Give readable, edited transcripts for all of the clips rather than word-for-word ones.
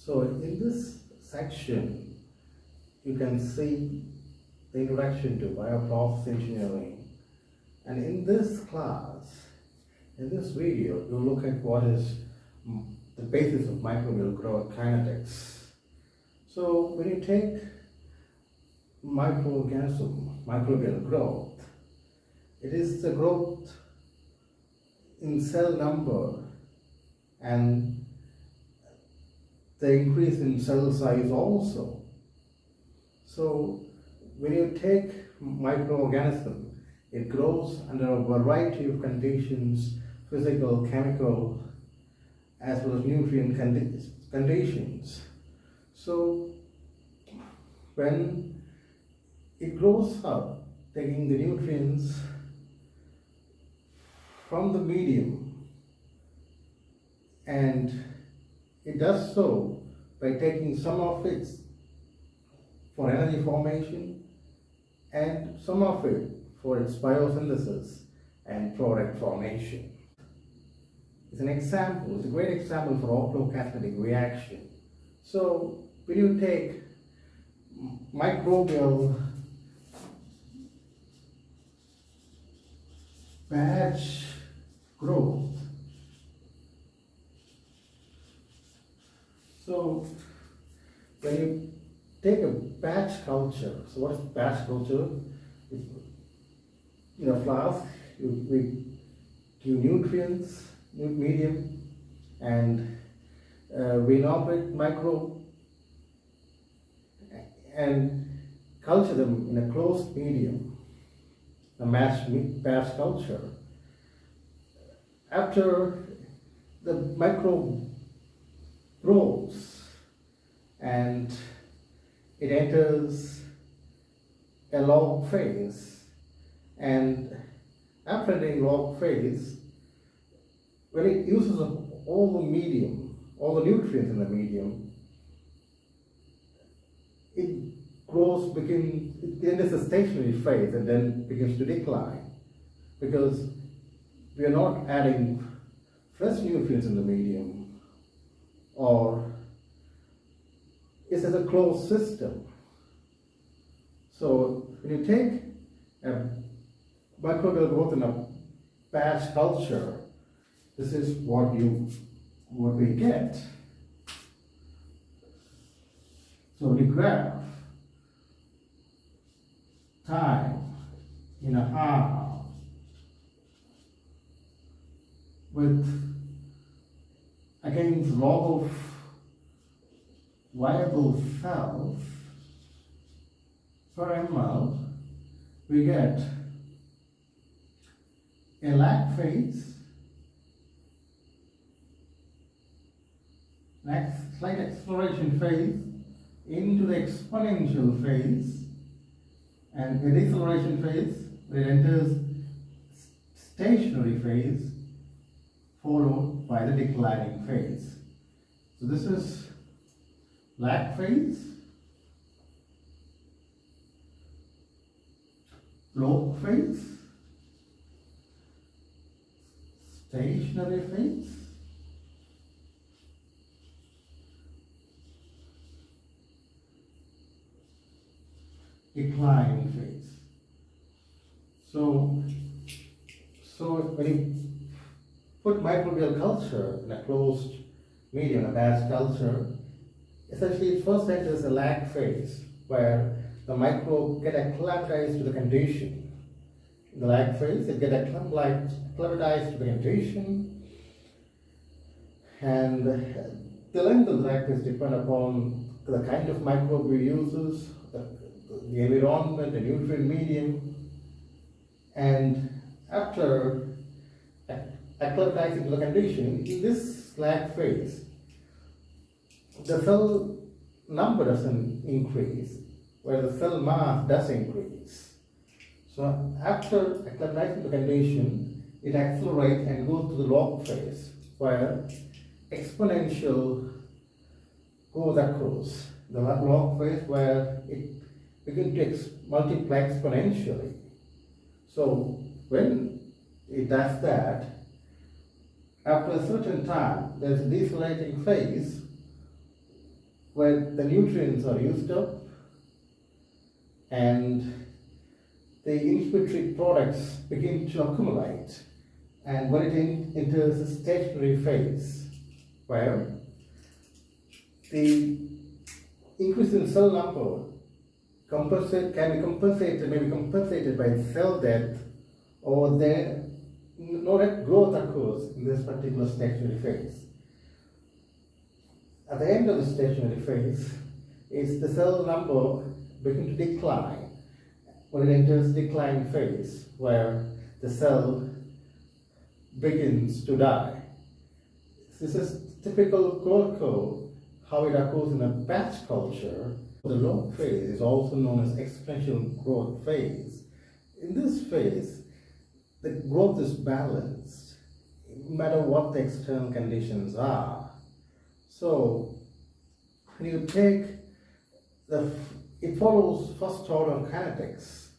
So in this section, you can see the introduction to bioprocess engineering. And in this class, in this video, you'll look at what is the basis of microbial growth kinetics. So when you take microbial growth, it is the growth in cell number and the increase in cell size also. So when you take microorganism, it grows under a variety of conditions, physical, chemical, as well as nutrient conditions. So when it grows up, taking the nutrients from the medium, and it does so by taking some of it for energy formation and some of it for its biosynthesis and product formation. It's an example, it's a great example for optocatalytic reaction. So when you take microbial batch growth, so when you take a batch culture, so what is batch culture? In a flask, we give nutrients, medium, and we inoperate microbe and culture them in a closed medium, a batch culture. After the microbe grows and it enters a log phase, and after the log phase, when it uses up all the medium, all the nutrients in the medium, it grows, it enters a stationary phase and then begins to decline, because we are not adding fresh nutrients in the medium, or it's as a closed system. So when you take a microbial growth in a batch culture, this is what we get. So we graph time in a half with against log of viable cells per ml, we get a lag phase, slight acceleration phase into the exponential phase, and a deceleration phase where it enters stationary phase followed by the declining phase. So this is lag phase, log phase, stationary phase, declining phase. So when you put microbial culture in a closed medium, a batch culture, essentially it first enters a lag phase where the microbe get acclimatized to the condition. In the lag phase, it get acclimatized to the condition, and the length of the lag phase depend upon the kind of microbe we uses, the environment, the nutrient medium, and after acclimatizing to the condition, in this lag phase, the cell number doesn't increase, where the cell mass does increase. So after acclimatizing to the condition, it accelerates and goes to the log phase, where exponential goes across. The log phase where it begins to multiply exponentially. So when it does that, after a certain time, there's a decelerating phase where the nutrients are used up and the inhibitory products begin to accumulate, and when it enters a stationary phase where the increase in cell number may be compensated by cell death, or there no net growth occurs in this particular stationary phase. At the end of the stationary phase, is the cell number begin to decline when it enters decline phase, where the cell begins to die. This is typical growth curve, how it occurs in a batch culture. The log phase is also known as exponential growth phase. In this phase, the growth is balanced, no matter what the external conditions are. So, when you take it follows first order kinetics.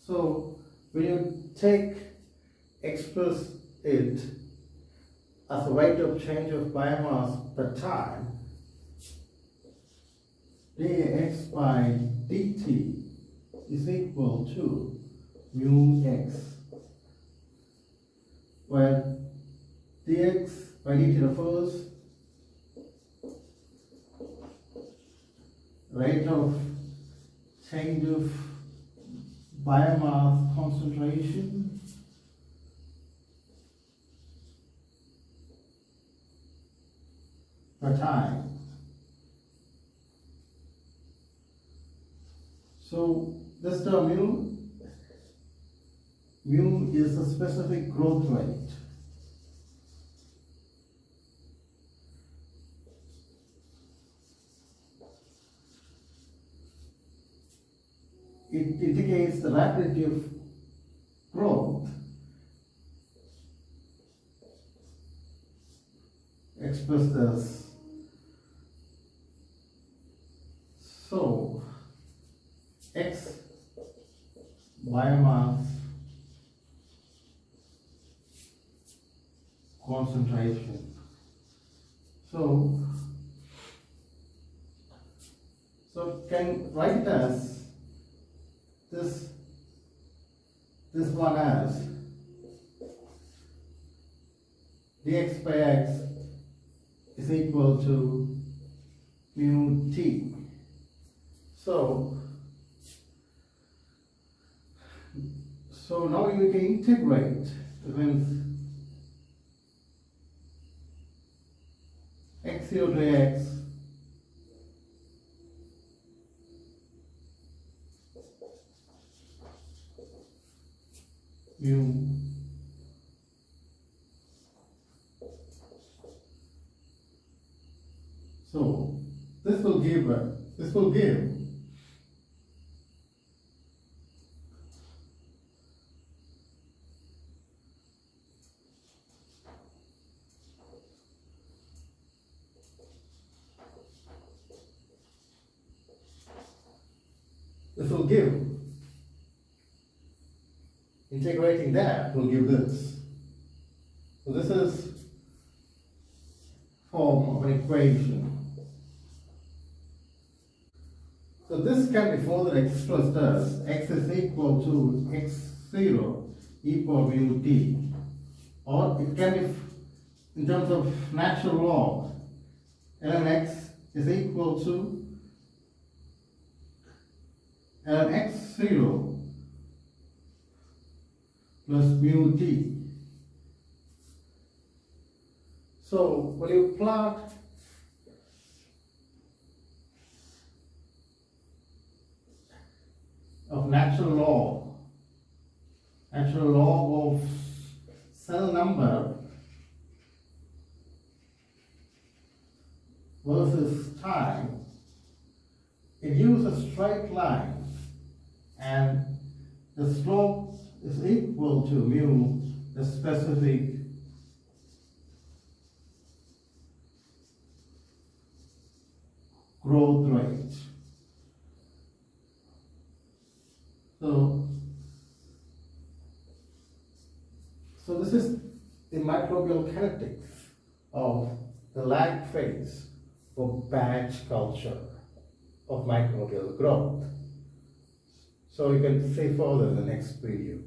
So, when you express it as a rate of change of biomass per time, dx by dt is equal to mu x, where dx by dt refers rate of change of biomass concentration per time. So this term mu is the specific growth rate. It indicates the rapidity of growth expressed as so x biomass concentration. So can write it as this one as dx by x is equal to mu t. So now you can integrate when x0 to x mu so this will give integrating that will give this. So this is form of an equation. So this can be further expressed as x is equal to x0 e power mu t, or it can be in terms of natural log. ln x is equal to ln x0 plus mu t. So when you plot of natural log of cell number versus time, it uses a straight line, and the slope is equal to mu, the specific growth rate. So this is the microbial kinetics of the lag phase for batch culture of microbial growth. So you can see further in the next preview.